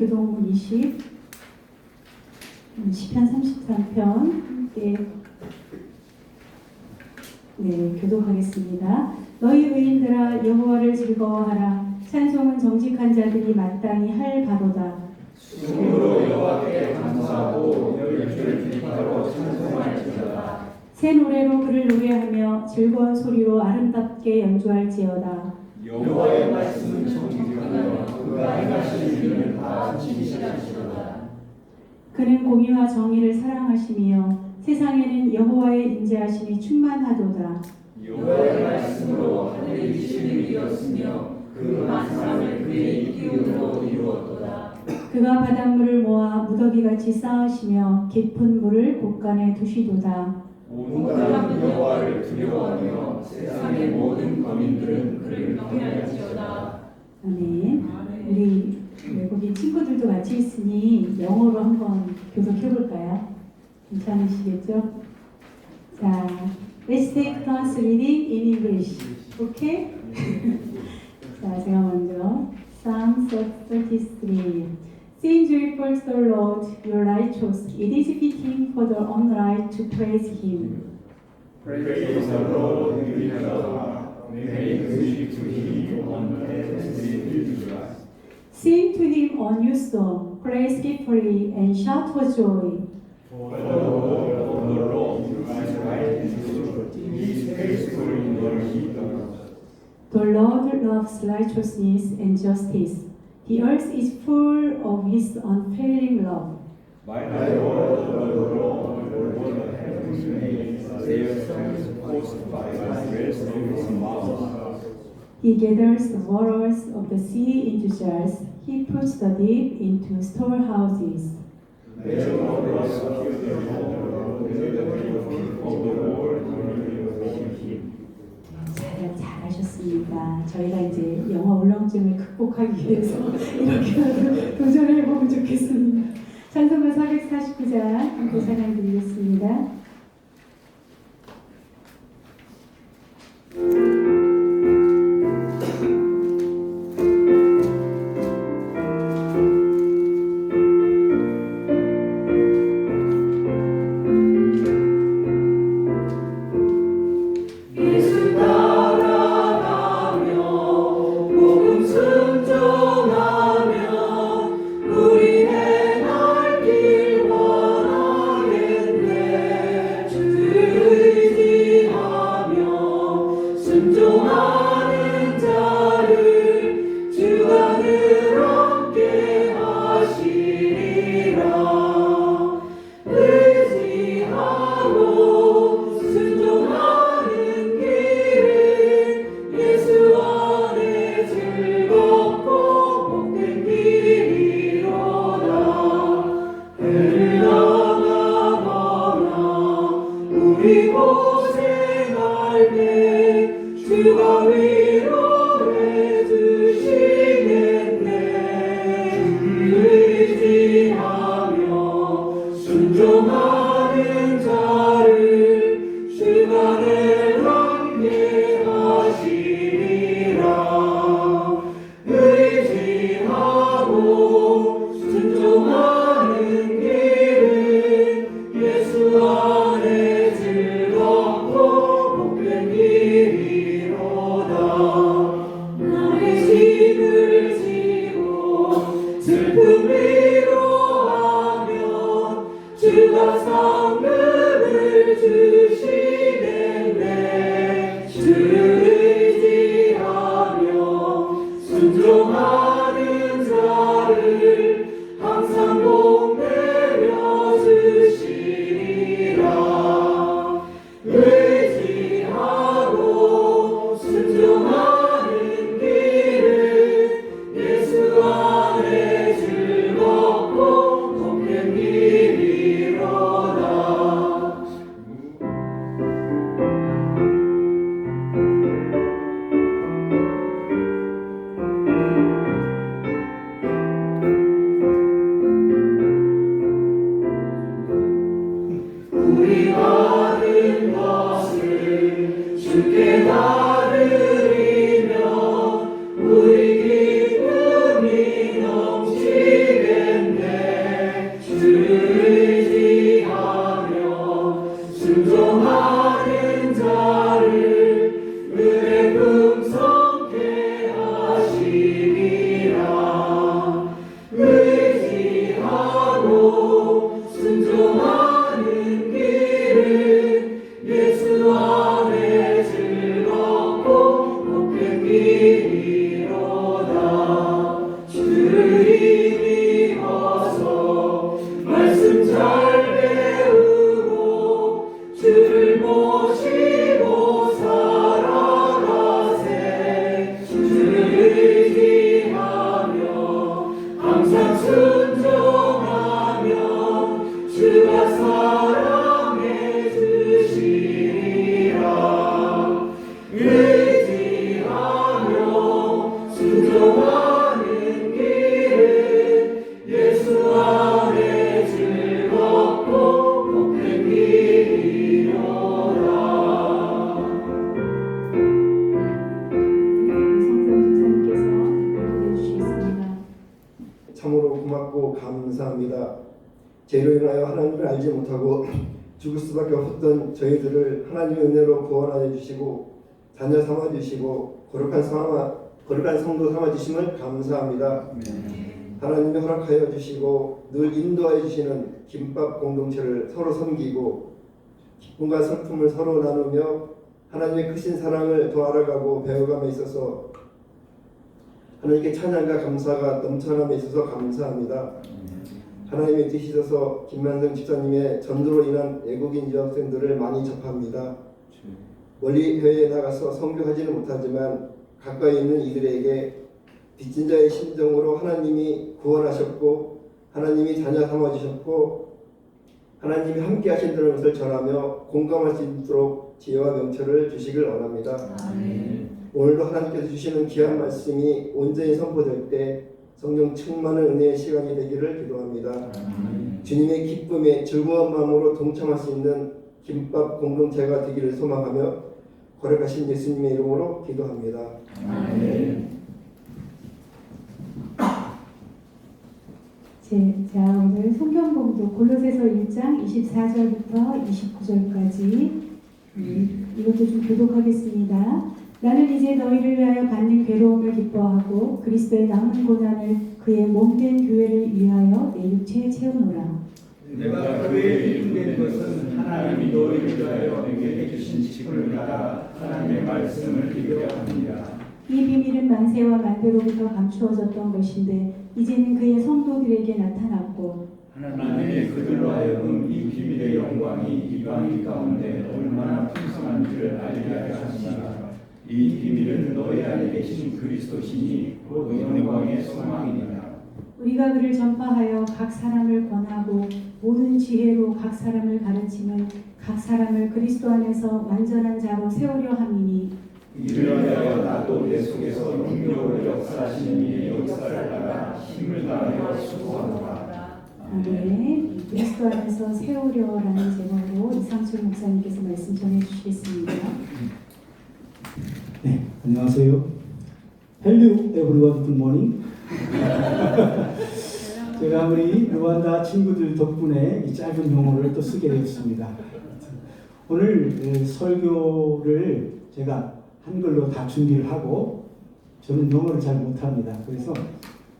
교동문 20, 시편 33편 함께 교독하겠습니다. 너희 의인들아 여호와를 즐거워하라. 찬송은 정직한 자들이 마땅히 할 바로다. 춤으로 여호와께 감사하고 열주를 기뻐하러 찬송할지어다. 새 노래로 그를 노래하며 즐거운 소리로 아름답게 연주할지어다. 여호와의 말씀은 정직하며 그가 행하시는 일은 다 진실하시도다. 그는 공의와 정의를 사랑하시며 세상에는 여호와의 인자하심이 충만하도다. 여호와의 말씀으로 하늘이 신을 이었으며 그 만상을 그의 기운으로 이루었도다. 그가 바닷물을 모아 무더기같이 쌓으시며 깊은 물을 곳간에 두시도다. 온 땅은 여호와를 두려워하며 세상의 모든 거민들은 그를 경외할지어다. 아멘. 우리 외국인 친구들도 같이 있으니 영어로 한번 교독해볼까요? 괜찮으시겠죠? 자, let's take turns reading in English. Okay? 자, 제가 먼저 Psalm 33. Sing joyful to the Lord, your righteous. It is fitting for the upright to praise Him. Praise the Lord, you God. Make music to Him on heavenly hillsides. Sing to Him a new song, praise skillfully and shout for joy. For the Lord is right and true. He is faithful in all He does. The Lord loves righteousness and justice. The earth is full of His unfailing love. By the word of the Lord, the heavens made, their strength caused by the rest of His mouth. He gathers the waters of the sea into jars. He puts the deep into storehouses. Therefore, let us fear the Lord, let the people of the world worship Him. 잘하셨습니다. 저희가 이제 영어 울렁증을 극복하기 위해서 이렇게 도전해보면 좋겠습니다. 찬송가 449장 함께 찬양 드리겠습니다. 예수 안에 즐겁고 복된 길이로다. 감사합니다. 죄로 인하여 하나님을 알지 못하고 죽을 수밖에 없었던 저희들을 하나님의 은혜로 구원하여 주시고 자녀 삼아 주시고 거룩한 성도 삼아 주심을 감사합니다. 하나님이 허락하여 주시고 늘 인도하여 주시는 김밥 공동체를 서로 섬기고 기쁨과 슬픔을 서로 나누며 하나님의 크신 사랑을 더 알아가고 배워감에 있어서 하나님께 찬양과 감사가 넘쳐남에 있어서 감사합니다. 하나님의 뜻이 있어서 김만성 집사님의 전도로 인한 외국인 유학생들을 많이 접합니다. 멀리 해외에 나가서 선교하지는 못하지만 가까이 있는 이들에게 빚진 자의 심정으로 하나님이 구원하셨고 하나님이 자녀 삼아주셨고 하나님이 함께 하신다는 것을 전하며 공감할 수 있도록 지혜와 명철을 주시길 원합니다. 오늘도 하나님께서 주시는 귀한 말씀이 온전히 선포될 때 성령 충만한 은혜의 시간이 되기를 기도합니다. 주님의 기쁨에 즐거운 마음으로 동참할 수 있는 김밥 공동체가 되기를 소망하며 거룩하신 예수님의 이름으로 기도합니다. 자, 오늘 성경 공부 골로새서 1장 24절부터 29절까지 이것도 좀 교독하겠습니다. 나는 이제 너희를 위하여 받는 괴로움을 기뻐하고 그리스도의 남은 고난을 그의 몸된 교회를 위하여 내 육체에 채우노라. 내가 교회에 이르는 것은 하나님이 너희를 위하여 내게 주신 직분을 따라 하나님의 말씀을 이루려 합니다. 이 비밀은 만세와 만대로부터 감추어졌던 것인데 이제는 그의 성도들에게 나타났고 하나님의 그들로 하여금 이 비밀의 영광이 이방인 가운데 얼마나 풍성한 줄을 알게 하시니라. 이 비밀은 너희 안에 계신 그리스도시니 곧 영광의 소망이니라. 우리가 그를 전파하여 각 사람을 권하고 모든 지혜로 각 사람을 가르치면 각 사람을 그리스도 안에서 완전한 자로 세우려 함이니 이를 위하여 나도 내 속에서 능력으로 역사하시는 이의 역사를 따라 힘을 다하여 수고하노라. 아멘. 그리스도 안에서 세우려라는 제목으로 이상철 목사님께서 말씀 전해주시겠습니다. 네, 안녕하세요. Hello everyone, good morning. 제가 우리 루안다 친구들 덕분에 이 짧은 용어를 또 쓰게 되었습니다. 오늘 설교를 제가 한글로 다 준비를 하고 저는 영어를 잘 못합니다. 그래서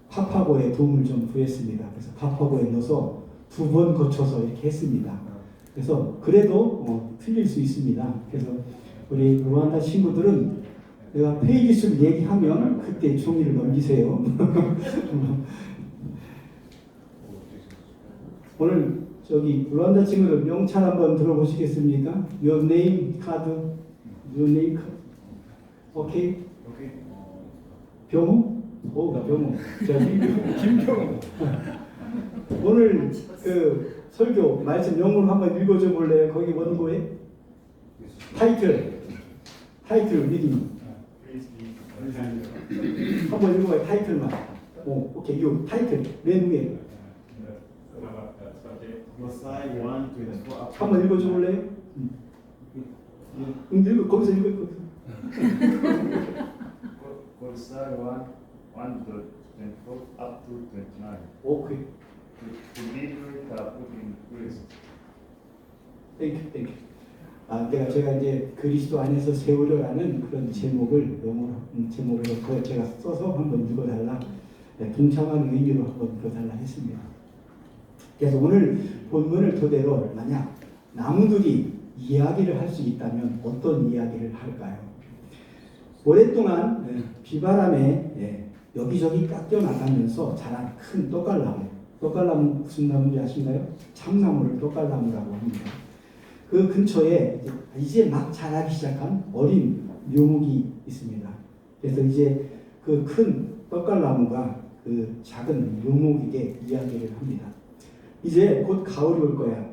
파파고에 도움을 좀 구했습니다. 그래서 파파고에 넣어서 2번 거쳐서 이렇게 했습니다. 그래서 그래도 틀릴 수 있습니다. 그래서 우리 루안다 친구들은 내가 페이지 수를 얘기하면 그때 종이를 넘기세요. 오늘 저기 루안다 친구들 명찰 한번 들어보시겠습니까? Your name card, your name card. 오케이? 병호? 오, 병호. 김병호. 오늘 그 설교 말씀 영어로 한번 읽어줘 볼래요? 거기 원고에 타이틀 리딩. 한번 읽어봐요. 타이틀만. 오, 오케이. 요 타이틀 맨 위에. 한번 읽어줘 볼래요? 읽어. 거기서 읽어. Colossae 1 to 24 up to 29. 오케이. The believers are put in Christ. 땡큐. 제가 이제 그리스도 안에서 세우려라는 그런 제목을 영어로 제목을 제가 써서 한번 읽어달라. 동참하는 의미로 한번 읽어달라 했습니다. 그래서 오늘 본문을 토대로 만약 나무들이 이야기를 할 수 있다면 어떤 이야기를 할까요? 오랫동안 비바람에 여기저기 깎여 나가면서 자란 큰 떡갈나무 무슨 나무인지 아신가요? 참나무를 떡갈나무라고 합니다. 그 근처에 이제 막 자라기 시작한 어린 묘목이 있습니다. 그래서 이제 그 큰 떡갈나무가 그 작은 묘목에게 이야기를 합니다. 이제 곧 가을이 올 거야.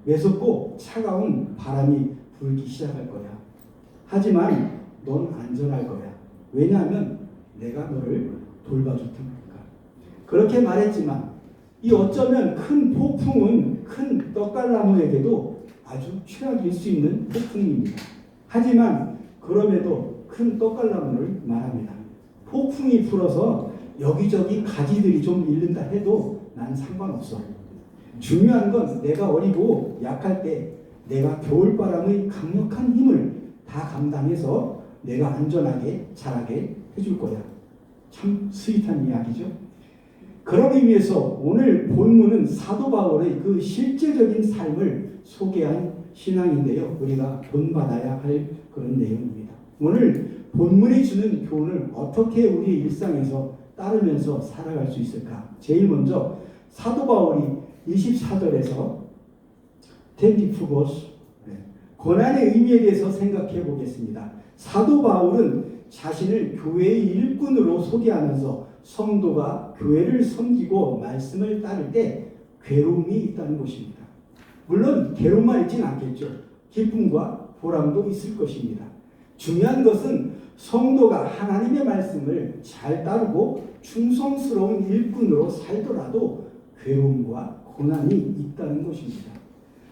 매섭고 차가운 바람이 불기 시작할 거야. 하지만 넌 안전할 거야. 왜냐하면 내가 너를 돌봐줄 테니까. 그렇게 말했지만 이 어쩌면 큰 폭풍은 큰 떡갈나무에게도 아주 최악일 수 있는 폭풍입니다. 하지만 그럼에도 큰 떡갈나무를 말합니다. 폭풍이 불어서 여기저기 가지들이 좀 잃는다 해도 난 상관없어. 중요한 건 내가 어리고 약할 때 내가 겨울바람의 강력한 힘을 다 감당해서 내가 안전하게 자라게 해줄 거야. 참 스윗한 이야기죠. 그런 의미에서 오늘 본문은 사도 바울의 그 실제적인 삶을 소개한 신앙인데요. 우리가 본받아야 할 그런 내용입니다. 오늘 본문이 주는 교훈을 어떻게 우리의 일상에서 따르면서 살아갈 수 있을까? 제일 먼저 사도 바울이 24절에서 텐티푸고스 고난의 의미에 대해서 생각해 보겠습니다. 사도 바울은 자신을 교회의 일꾼으로 소개하면서 성도가 교회를 섬기고 말씀을 따를 때 괴로움이 있다는 것입니다. 물론 괴로움만 있진 않겠죠. 기쁨과 보람도 있을 것입니다. 중요한 것은 성도가 하나님의 말씀을 잘 따르고 충성스러운 일꾼으로 살더라도 괴로움과 고난이 있다는 것입니다.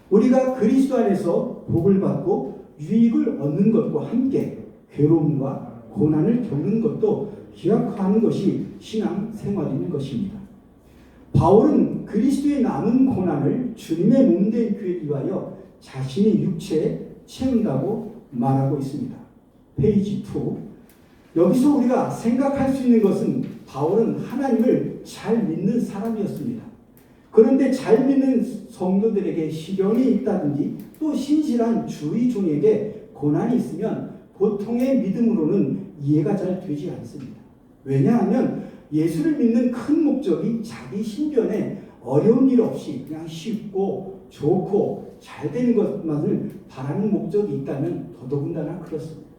우리가 그리스도 안에서 복을 받고 유익을 얻는 것과 함께 괴로움과 고난을 겪는 것도 기약하는 것이 신앙 생활인 것입니다. 바울은 그리스도의 남은 고난을 주님의 몸된 교회에 위하여 자신의 육체에 채운다고 말하고 있습니다. 페이지 2. 여기서 우리가 생각할 수 있는 것은 바울은 하나님을 잘 믿는 사람이었습니다. 그런데 잘 믿는 성도들에게 시련이 있다든지 또 신실한 주의 종에게 고난이 있으면 보통의 믿음으로는 이해가 잘 되지 않습니다. 왜냐하면 예수를 믿는 큰 목적이 자기 신변에 어려운 일 없이 그냥 쉽고 좋고 잘 되는 것만을 바라는 목적이 있다면 더더군다나 그렇습니다.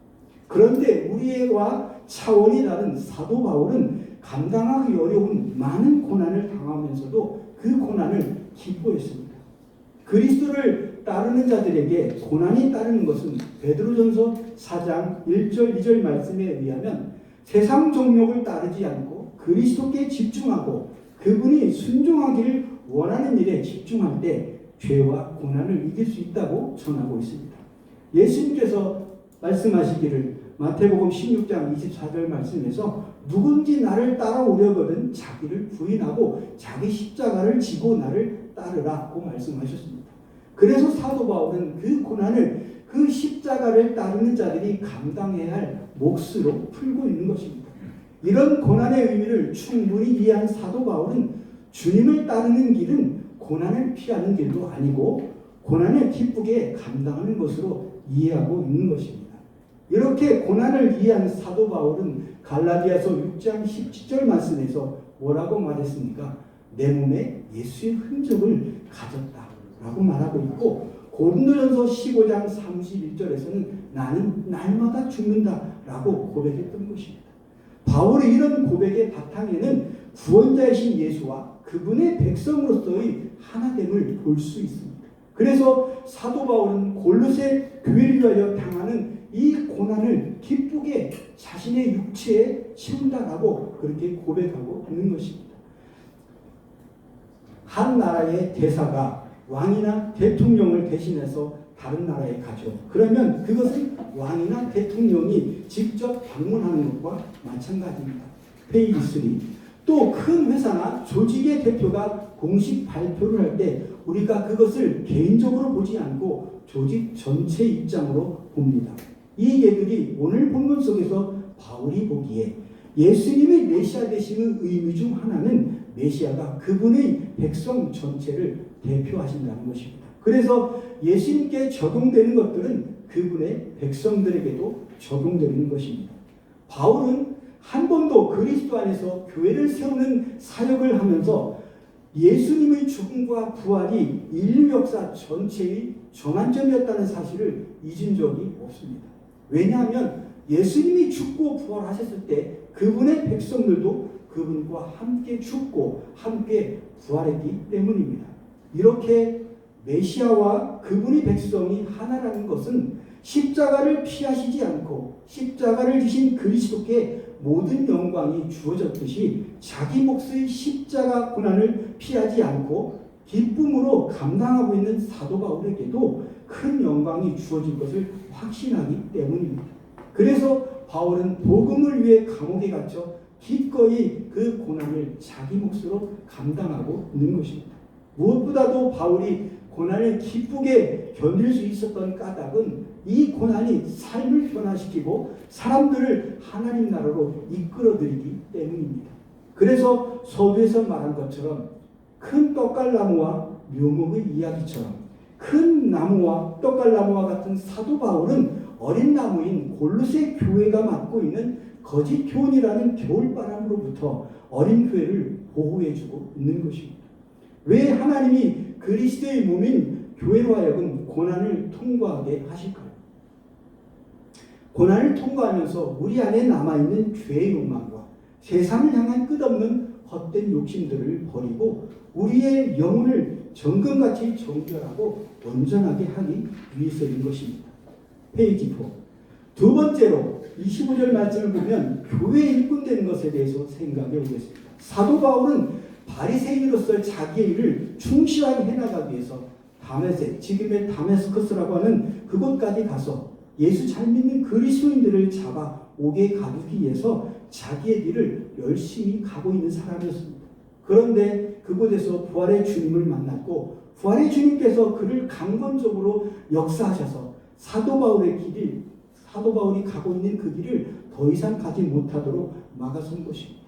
그런데 우리와 차원이 다른 사도 바울은 감당하기 어려운 많은 고난을 당하면서도 그 고난을 기뻐했습니다. 그리스도를 따르는 자들에게 고난이 따르는 것은 베드로전서 4장 1절 2절 말씀에 의하면 세상 정욕을 따르지 않고 그리스도께 집중하고 그분이 순종하기를 원하는 일에 집중할 때 죄와 고난을 이길 수 있다고 전하고 있습니다. 예수님께서 말씀하시기를 마태복음 16장 24절 말씀에서 누군지 나를 따라오려거든 자기를 부인하고 자기 십자가를 지고 나를 따르라고 말씀하셨습니다. 그래서 사도 바울은 그 고난을 그 십자가를 따르는 자들이 감당해야 할 몫으로 풀고 있는 것입니다. 이런 고난의 의미를 충분히 이해한 사도 바울은 주님을 따르는 길은 고난을 피하는 길도 아니고 고난을 기쁘게 감당하는 것으로 이해하고 있는 것입니다. 이렇게 고난을 이해한 사도 바울은 갈라디아서 6장 17절 말씀에서 뭐라고 말했습니까? 내 몸에 예수의 흔적을 가졌다라고 말하고 있고 고린도전서 15장 31절에서는 나는 날마다 죽는다라고 고백했던 것입니다. 바울의 이런 고백의 바탕에는 구원자이신 예수와 그분의 백성으로서의 하나됨을 볼 수 있습니다. 그래서 사도 바울은 골로새 교회를 위하여 당하는 이 고난을 기쁘게 자신의 육체에 채운다라고 그렇게 고백하고 있는 것입니다. 한 나라의 대사가 왕이나 대통령을 대신해서 다른 나라에 가죠. 그러면 그것은 왕이나 대통령이 직접 방문하는 것과 마찬가지입니다. 페이지 3. 또 큰 회사나 조직의 대표가 공식 발표를 할 때 우리가 그것을 개인적으로 보지 않고 조직 전체 입장으로 봅니다. 이 예들이 오늘 본문 속에서 바울이 보기에 예수님의 메시아 되심의 의미 중 하나는 메시아가 그분의 백성 전체를 대표하신다는 것입니다. 그래서 예수님께 적용되는 것들은 그분의 백성들에게도 적용되는 것입니다. 바울은 한 번도 그리스도 안에서 교회를 세우는 사역을 하면서 예수님의 죽음과 부활이 인류 역사 전체의 전환점이었다는 사실을 잊은 적이 없습니다. 왜냐하면 예수님이 죽고 부활하셨을 때 그분의 백성들도 그분과 함께 죽고 함께 부활했기 때문입니다. 이렇게 메시아와 그분의 백성이 하나라는 것은 십자가를 피하시지 않고 십자가를 지신 그리스도께 모든 영광이 주어졌듯이 자기 몫의 십자가 고난을 피하지 않고 기쁨으로 감당하고 있는 사도 바울에게도 큰 영광이 주어질 것을 확신하기 때문입니다. 그래서 바울은 복음을 위해 감옥에 갇혀 기꺼이 그 고난을 자기 몫으로 감당하고 있는 것입니다. 무엇보다도 바울이 고난을 기쁘게 견딜 수 있었던 까닭은 이 고난이 삶을 변화시키고 사람들을 하나님 나라로 이끌어들이기 때문입니다. 그래서 서두에서 말한 것처럼 큰 떡갈나무와 묘목의 이야기처럼 큰 나무와 떡갈나무와 같은 사도 바울은 어린 나무인 골로새 교회가 맡고 있는 거짓 교훈이라는 겨울바람으로부터 어린 교회를 보호해주고 있는 것입니다. 왜 하나님이 그리스도의 몸인 교회로 하여금 고난을 통과하게 하실까요? 고난을 통과하면서 우리 안에 남아있는 죄의 욕망과 세상을 향한 끝없는 헛된 욕심들을 버리고 우리의 영혼을 정금같이 정결하고 온전하게 하기 위해서인 것입니다. 페이지 4. 두 번째로 25절 말씀을 보면 교회에 일꾼되는 것에 대해서 생각해 보겠습니다. 사도 바울은 바리새인으로서 자기의 일을 충실하게 해나가기 위해서 다메섹, 지금의 다메스커스라고 하는 그곳까지 가서 예수 잘 믿는 그리스도인들을 잡아 옥에 가두기 위해서 자기의 일을 열심히 가고 있는 사람이었습니다. 그런데 그곳에서 부활의 주님을 만났고 부활의 주님께서 그를 강권적으로 역사하셔서 사도 바울이 가고 있는 그 길을 더 이상 가지 못하도록 막아선 것입니다.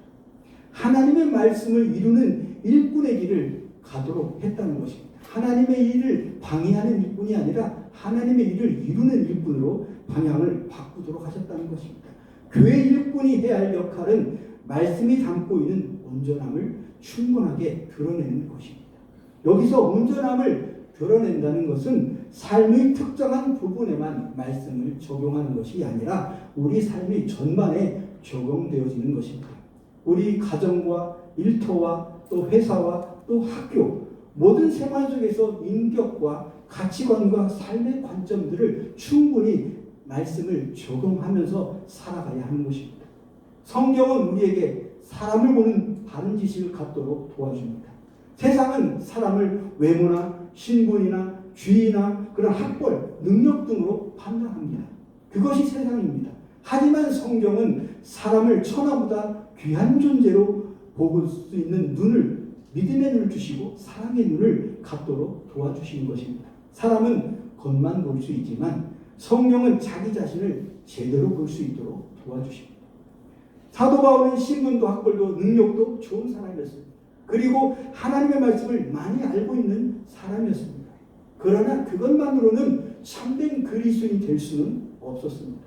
하나님의 말씀을 이루는 일꾼의 길을 가도록 했다는 것입니다. 하나님의 일을 방해하는 일꾼이 아니라 하나님의 일을 이루는 일꾼으로 방향을 바꾸도록 하셨다는 것입니다. 교회 일꾼이 해야 할 역할은 말씀이 담고 있는 온전함을 충분하게 드러내는 것입니다. 여기서 온전함을 드러낸다는 것은 삶의 특정한 부분에만 말씀을 적용하는 것이 아니라 우리 삶의 전반에 적용되어지는 것입니다. 우리 가정과 일터와 또 회사와 또 학교 모든 생활 속에서 인격과 가치관과 삶의 관점들을 충분히 말씀을 적용하면서 살아가야 하는 것입니다. 성경은 우리에게 사람을 보는 바른 지식을 갖도록 도와줍니다. 세상은 사람을 외모나 신분이나 주의나 그런 학벌, 능력 등으로 판단합니다. 그것이 세상입니다. 하지만 성경은 사람을 천하보다 귀한 존재로 볼 수 있는 눈을, 믿음의 눈을 주시고 사랑의 눈을 갖도록 도와주시는 것입니다. 사람은 겉만 볼 수 있지만 성령은 자기 자신을 제대로 볼 수 있도록 도와주십니다. 사도 바울은 신분도 학벌도 능력도 좋은 사람이었습니다. 그리고 하나님의 말씀을 많이 알고 있는 사람이었습니다. 그러나 그것만으로는 참된 그리스도인이 될 수는 없었습니다.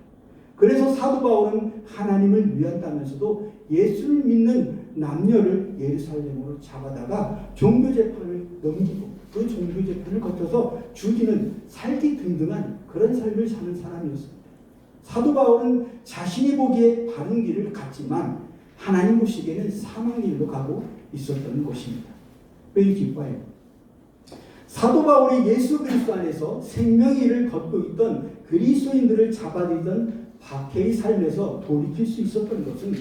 그래서 사도 바울은 하나님을 위한다면서도 예수를 믿는 남녀를 예루살렘으로 잡아다가 종교재판을 넘기고 그 종교재판을 거쳐서 죽이는 살기 등등한 그런 삶을 사는 사람이었습니다. 사도 바울은 자신이 보기에 바른 길을 갔지만 하나님 보시기에는 사망의 길로 가고 있었던 것입니다. 페이지 5. 사도 바울이 예수 그리스도 안에서 생명의 일을 걷고 있던 그리스도인들을 잡아들이던 박해의 삶에서 돌이킬 수 있었던 것은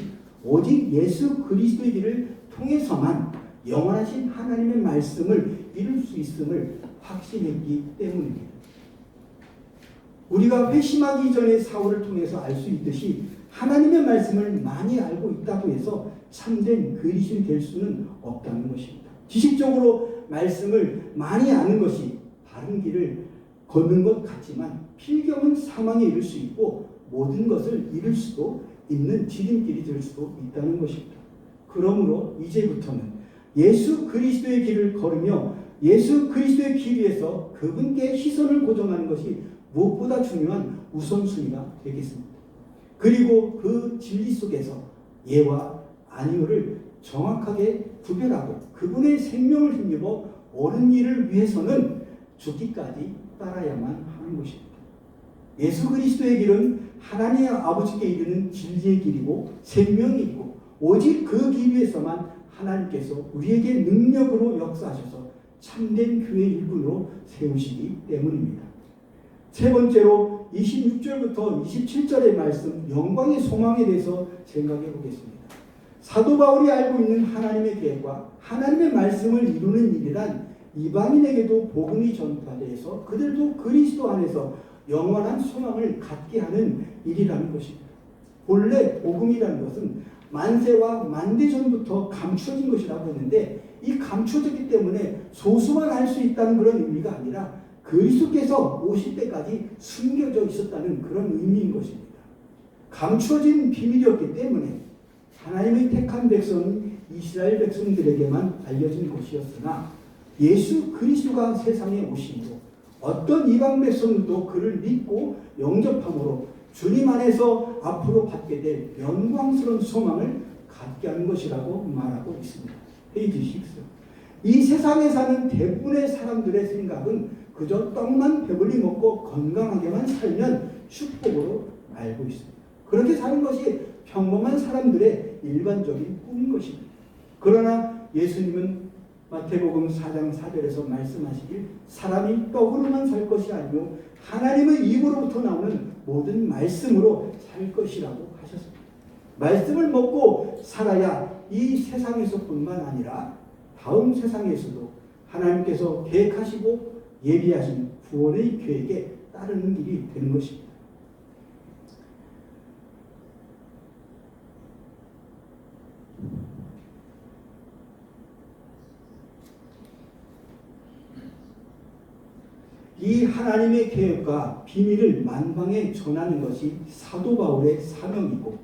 오직 예수 그리스도의 길을 통해서만 영원하신 하나님의 말씀을 이룰 수 있음을 확신했기 때문입니다. 우리가 회심하기 전에 사울을 통해서 알 수 있듯이 하나님의 말씀을 많이 알고 있다고 해서 참된 그리스도인이 될 수는 없다는 것입니다. 지식적으로 말씀을 많이 아는 것이 바른 길을 걷는 것 같지만 필경은 사망에 이를 수 있고 모든 것을 잃을 수도 있는 지름길이 될 수도 있다는 것입니다. 그러므로 이제부터는 예수 그리스도의 길을 걸으며 예수 그리스도의 길 위에서 그분께 시선을 고정하는 것이 무엇보다 중요한 우선순위가 되겠습니다. 그리고 그 진리 속에서 예와 아니오를 정확하게 구별하고 그분의 생명을 힘입어 옳은 일을 위해서는 죽기까지 따라야만 하는 것입니다. 예수 그리스도의 길은 하나님 아버지께 이르는 진리의 길이고 생명의 길이고 오직 그 길 위에서만 하나님께서 우리에게 능력으로 역사하셔서 참된 교회 일꾼으로 세우시기 때문입니다. 세 번째로 26절부터 27절의 말씀 영광의 소망에 대해서 생각해 보겠습니다. 사도 바울이 알고 있는 하나님의 계획과 하나님의 말씀을 이루는 일이란 이방인에게도 복음이 전파돼서 그들도 그리스도 안에서 영원한 소망을 갖게 하는 일이라는 것입니다. 본래 복음이라는 것은 만세와 만대 전부터 감추어진 것이라고 했는데 이 감추어졌기 때문에 소수만 알 수 있다는 그런 의미가 아니라 그리스도께서 오실 때까지 숨겨져 있었다는 그런 의미인 것입니다. 감추어진 비밀이었기 때문에 하나님의 택한 백성은 이스라엘 백성들에게만 알려진 것이었으나 예수 그리스도가 세상에 오심으로 어떤 이방 백성들도 그를 믿고 영접함으로 주님 안에서 앞으로 받게 될 영광스러운 소망을 갖게 하는 것이라고 말하고 있습니다. 페이지 6. 이 세상에 사는 대부분의 사람들의 생각은 그저 떡만 배불리 먹고 건강하게만 살면 축복으로 알고 있습니다. 그렇게 사는 것이 평범한 사람들의 일반적인 꿈인 것입니다. 그러나 예수님은 마태복음 4장 4절에서 말씀하시길 사람이 떡으로만 살 것이 아니요 하나님의 입으로부터 나오는 모든 말씀으로 살 것이라고 하셨습니다. 말씀을 먹고 살아야 이 세상에서뿐만 아니라 다음 세상에서도 하나님께서 계획하시고 예비하신 구원의 계획에 따르는 일이 되는 것입니다. 이 하나님의 계획과 비밀을 만방에 전하는 것이 사도 바울의 사명이고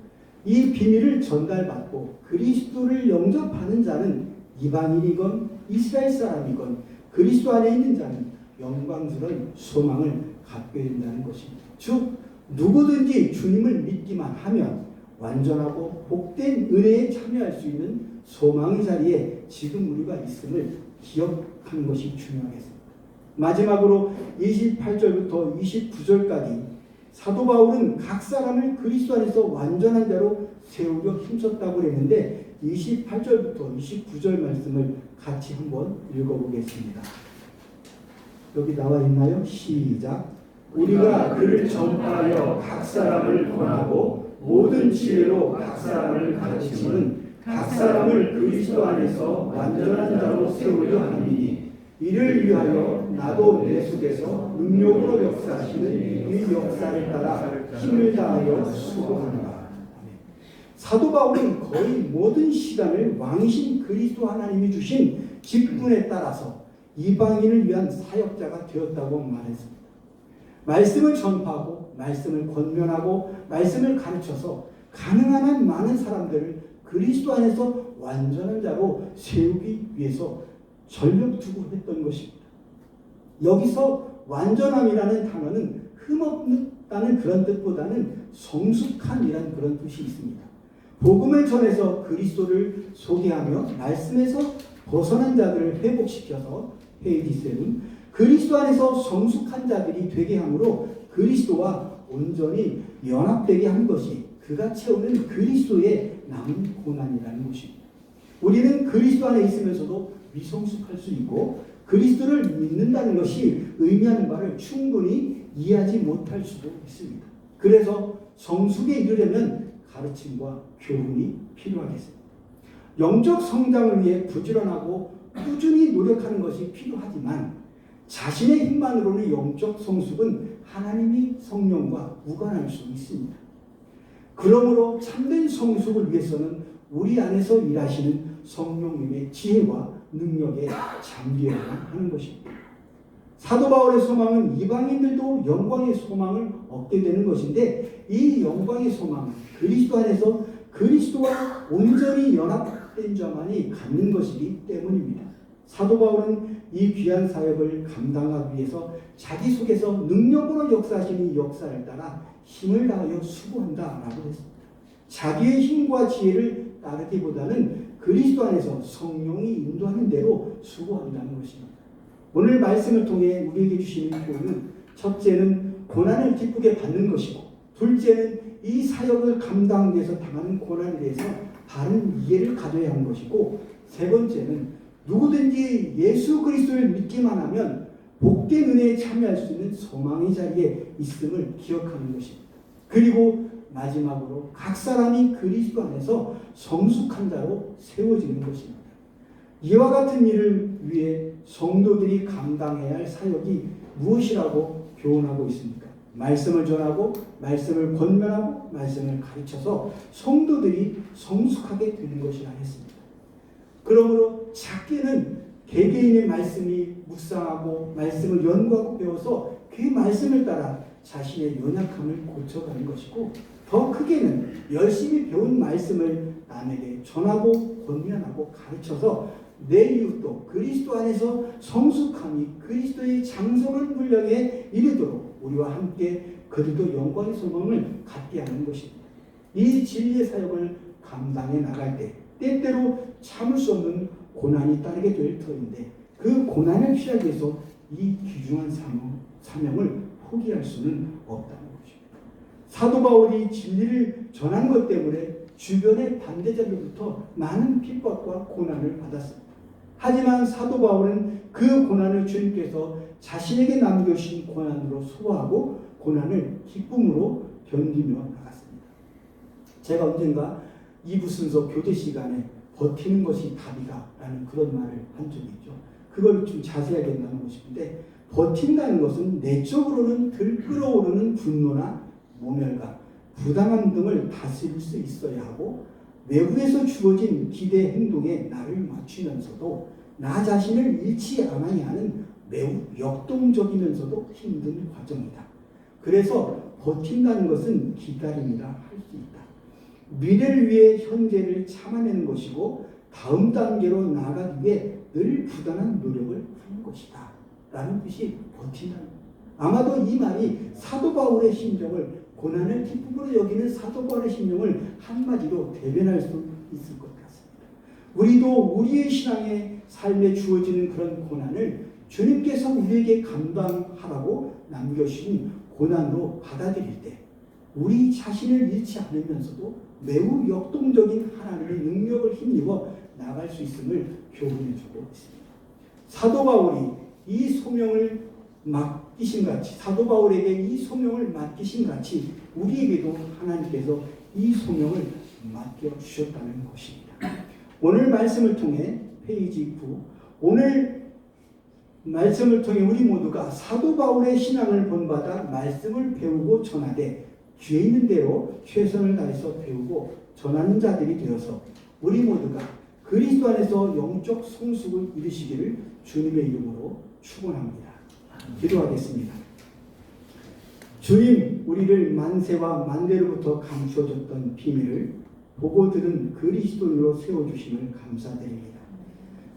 이 비밀을 전달받고 그리스도를 영접하는 자는 이방인이건 이스라엘 사람이건 그리스도 안에 있는 자는 영광스러운 소망을 갖게 된다는 것입니다. 즉 누구든지 주님을 믿기만 하면 완전하고 복된 은혜에 참여할 수 있는 소망의 자리에 지금 우리가 있음을 기억하는 것이 중요하겠습니다. 마지막으로 28절부터 29절까지 사도 바울은 각 사람을 그리스도 안에서 완전한 자로 세우려 힘썼다고 했는데 28절부터 29절 말씀을 같이 한번 읽어보겠습니다. 여기 나와 있나요? 시작. 우리가 그를 전파하여 각 사람을 권하고 모든 지혜로 각 사람을 가르치는 각 사람을 그리스도 안에서 완전한 자로 세우려 함이니 이를 위하여 나도 내 속에서 능력으로 역사하시는 이 역사를 따라 힘을 다하여 수고하노라. 사도 바울은 거의 모든 시간을 왕이신 그리스도 하나님이 주신 직분에 따라서 이방인을 위한 사역자가 되었다고 말했습니다. 말씀을 전파하고 말씀을 권면하고 말씀을 가르쳐서 가능한 한 많은 사람들을 그리스도 안에서 완전한 자로 세우기 위해서 전력 투구했던 것입니다. 여기서 완전함이라는 단어는 흠없다는 그런 뜻보다는 성숙함이라는 그런 뜻이 있습니다. 복음을 전해서 그리스도를 소개하며 말씀에서 벗어난 자들을 회복시켜서 페이지 7 그리스도 안에서 성숙한 자들이 되게 함으로 그리스도와 온전히 연합되게 한 것이 그가 채우는 그리스도의 남은 고난이라는 것입니다. 우리는 그리스도 안에 있으면서도 미성숙할 수 있고 그리스도를 믿는다는 것이 의미하는 바를 충분히 이해하지 못할 수도 있습니다. 그래서 성숙에 이르려면 가르침과 교훈이 필요하겠습니다. 영적 성장을 위해 부지런하고 꾸준히 노력하는 것이 필요하지만 자신의 힘만으로는 영적 성숙은 하나님이 성령과 무관할 수 있습니다. 그러므로 참된 성숙을 위해서는 우리 안에서 일하시는 성령님의 지혜와 능력에 잠겨야 하는 것입니다. 사도 바울의 소망은 이방인들도 영광의 소망을 얻게 되는 것인데 이 영광의 소망은 그리스도 안에서 그리스도와 온전히 연합된 자만이 갖는 것이기 때문입니다. 사도 바울은 이 귀한 사역을 감당하기 위해서 자기 속에서 능력으로 역사하시는 역사를 따라 힘을 다하여 수고한다라고 했습니다. 자기의 힘과 지혜를 따르기보다는 그리스도 안에서 성령이 인도하는 대로 수고한다는 것입니다. 오늘 말씀을 통해 우리에게 주시는 교훈은 첫째는 고난을 기쁘게 받는 것이고 둘째는 이 사역을 감당하기 위해서 당하는 고난에 대해서 바른 이해를 가져야 하는 것이고 세 번째는 누구든지 예수 그리스도를 믿기만 하면 복된 은혜에 참여할 수 있는 소망의 자리에 있음을 기억하는 것입니다. 그리고 마지막으로 각 사람이 그리스도 안에서 성숙한 자로 세워지는 것입니다. 이와 같은 일을 위해 성도들이 감당해야 할 사역이 무엇이라고 교훈하고 있습니까? 말씀을 전하고 말씀을 권면하고 말씀을 가르쳐서 성도들이 성숙하게 되는 것이라 했습니다. 그러므로 작게는 개개인의 말씀이 묵상하고 말씀을 연구하고 배워서 그 말씀을 따라 자신의 연약함을 고쳐가는 것이고, 더 크게는 열심히 배운 말씀을 남에게 전하고 권면하고 가르쳐서 내 이웃도 그리스도 안에서 성숙함이 그리스도의 장성한 분량에 이르도록 우리와 함께 그리도 영광의 소망을 갖게 하는 것입니다. 이 진리의 사역을 감당해 나갈 때 때때로 참을 수 없는 고난이 따르게 될 터인데, 그 고난을 피하기 위해서 이 귀중한 사명을 포기할 수는 없다는 것입니다. 사도 바울이 진리를 전한 것 때문에 주변의 반대자들로부터 많은 핍박과 고난을 받았습니다. 하지만 사도 바울은 그 고난을 주님께서 자신에게 남겨주신 고난으로 소화하고 고난을 기쁨으로 견디며 나갔습니다. 제가 언젠가 2부 순서 교제 시간에 버티는 것이 답이다 라는 그런 말을 한 적이 있죠. 그걸 좀 자세하게 나누고 싶은데, 버틴다는 것은 내적으로는 들끓어오르는 분노나 모멸감, 부당함 등을 다스릴 수 있어야 하고, 외부에서 주어진 기대 행동에 나를 맞추면서도 나 자신을 잃지 않아야 하는 매우 역동적이면서도 힘든 과정이다. 그래서 버틴다는 것은 기다림이라 할 수 있다. 미래를 위해 현재를 참아내는 것이고 다음 단계로 나아가기 위해 늘 부단한 노력을 하는 것이다 라는 뜻이 버틴다는 것. 아마도 이 말이 사도 바울의 심정을, 고난을 기쁨으로 여기는 사도 바울의 심정을 한마디로 대변할 수 있을 것 같습니다. 우리도 우리의 신앙의 삶에 주어지는 그런 고난을 주님께서 우리에게 감당하라고 남겨주신 고난으로 받아들일 때 우리 자신을 잃지 않으면서도 매우 역동적인 하나님의 능력을 힘입어 나갈 수 있음을 교훈해주고 있습니다. 사도 바울이 이 소명을 맡기신 같이, 사도 바울에게 이 소명을 맡기신 같이 우리에게도 하나님께서 이 소명을 맡겨주셨다는 것입니다. 오늘 말씀을 통해 페이지 9, 오늘 말씀을 통해 우리 모두가 사도 바울의 신앙을 본받아 말씀을 배우고 전하되 귀에 있는 대로 최선을 다해서 배우고 전하는 자들이 되어서 우리 모두가 그리스도 안에서 영적 성숙을 이루시기를 주님의 이름으로 축원합니다. 기도하겠습니다. 주님, 우리를 만세와 만대로부터 감추어줬던 비밀을 보고 들은 그리스도인으로 세워주심을 감사드립니다.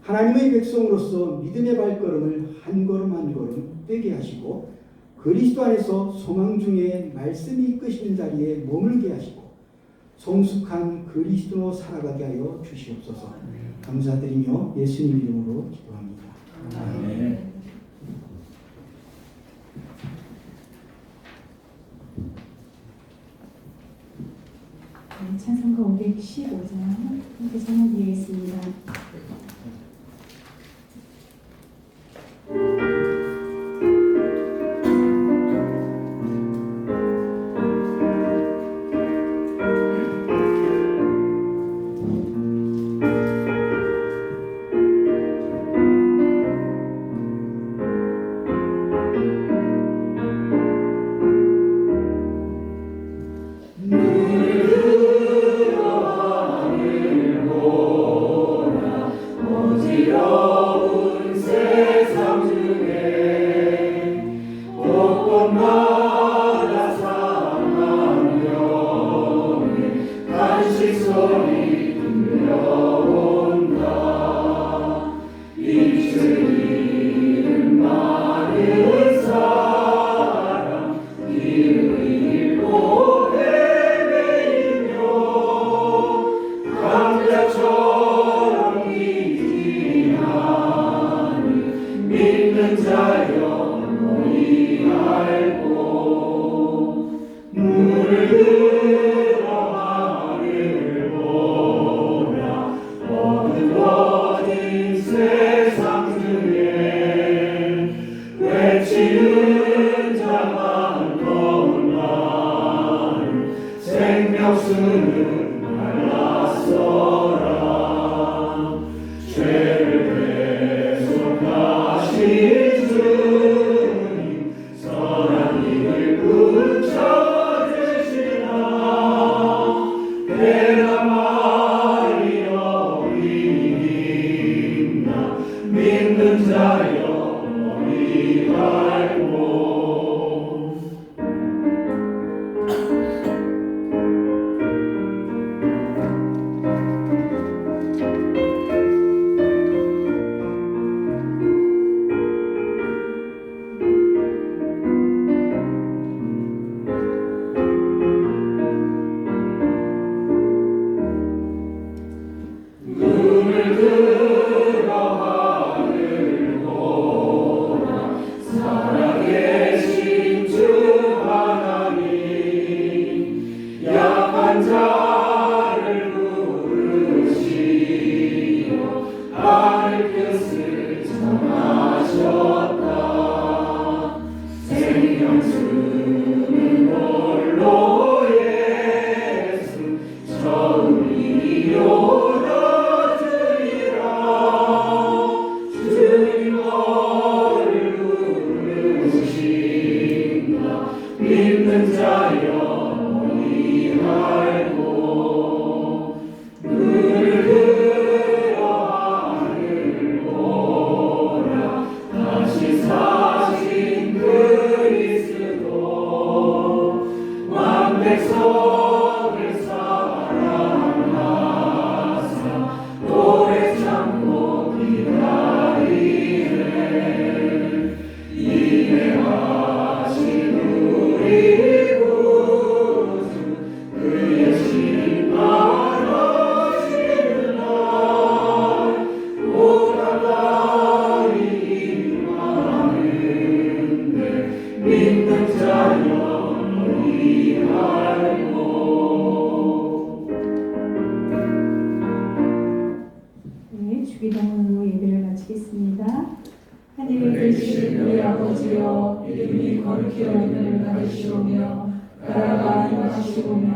하나님의 백성으로서 믿음의 발걸음을 한 걸음 한 걸음 떼게 하시고 그리스도 안에서 소망 중에 말씀이 이끄시는 자리에 머물게 하시고 성숙한 그리스도로 살아가게 하여 주시옵소서. 감사드리며 예수님 이름으로 기도합니다. 아멘. 찬송가 515장 함께 찬양드리겠습니다. 물을 들어 하늘 믿는 자 영원히 알고 그를 그려하는도라. 다시 사신 그리스도 완백성을 사랑하사 오래 참고 기다리네. 인내하신 우리 구주 그의 심판하시는 날 오라다리 임하는데 믿는 자 영원히 알고. 네, 주기도문으로 예배를 마치겠습니다. 하늘에 계신 우리 아버지여, 이름이 거룩히 여김을 받으시오며 나라가 임하시오며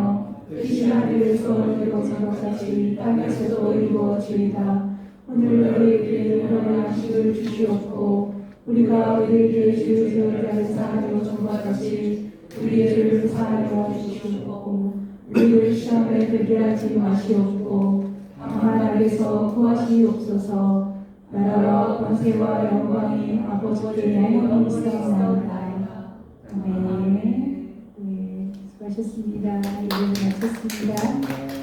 뜻이 하늘에서 이루어진 것 같이 땅에서도 이루어지이다. 오늘 우리에게 일용할 양식을 주시옵고 우리가 우리에게 죄를 지은 자를 사하여 준 것 같이 우리의 죄를 사하여 주시옵고 우리를 시험에 들게 하지 마시옵고 다만 악에서 구하시옵소서. 나라와 권세와 영광이 아버지께 영원히 있사옵나이다. 아멘. 네, 수고하셨습니다. 예배를 마쳤습니다.